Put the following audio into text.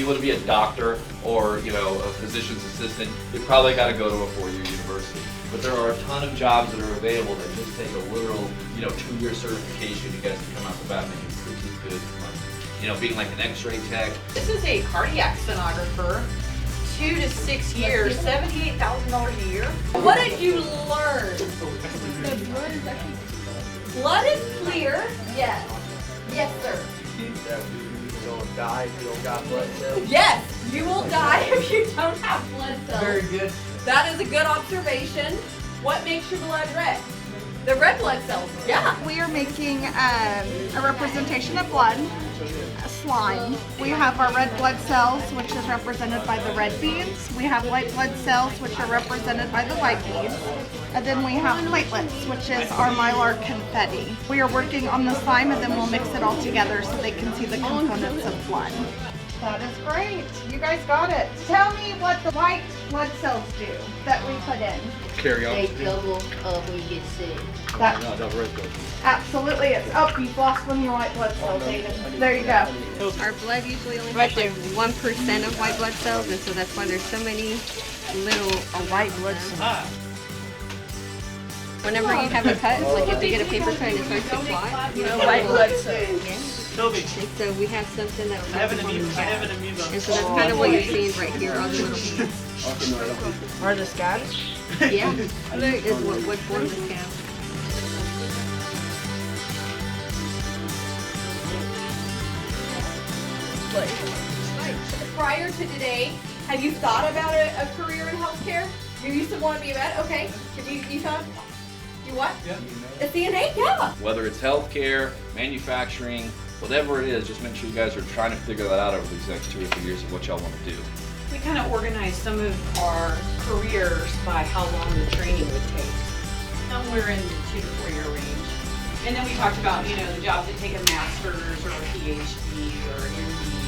you want to be a doctor or, you know, a physician's assistant, you probably got to go to a 4-year university. But there are a ton of jobs that are available that just take a literal, you know, 2-year certification. You guys can come out the bat making pretty good money. You know, being like an X-ray tech. This is a cardiac sonographer. 2 to 6 years, $78,000 a year. What did you learn? Blood is clear. Yes. Yes, sir. You don't die if you don't got blood cells. Yes, you will die if you don't have blood cells. Very good. That is a good observation. What makes your blood red? The red blood cells. Yeah. We are making a representation of blood, a slime. We have our red blood cells, which is represented by the red beads. We have white blood cells, which are represented by the white beads. And then we have platelets, which is our mylar confetti. We are working on the slime, and then we'll mix it all together so they can see the components of blood. That is great. You guys got it. Tell me what the white blood cells do that we put in. Carry on. They double up when you get sick. That, No, double red blood. absolutely, it's, oh, you've lost one of your white blood cells, Aiden. There you go. Our blood usually only has like 1% of white blood cells, and so that's why there's so many little white blood cells. Whenever you have a cut, like if you get a paper cut and it starts to clot, you know, White blood cells. and so we have something that will on the scab. And so that's kind of what you're seeing right here, all the little beads. Are the scabs? Yeah, is what forms the scab. Prior to today, have you thought about a career in healthcare? You used to want to be a vet? Okay. Have you thought? You what? Yeah. A CNA? Yeah. Whether it's healthcare, manufacturing, whatever it is, just make sure you guys are trying to figure that out over these next 2 or 3 years of what y'all want to do. We kind of organized some of our careers by how long the training would take. Somewhere in the 2 to 4 year range. And then we talked about, you know, the jobs that take a master's or a PhD or an MD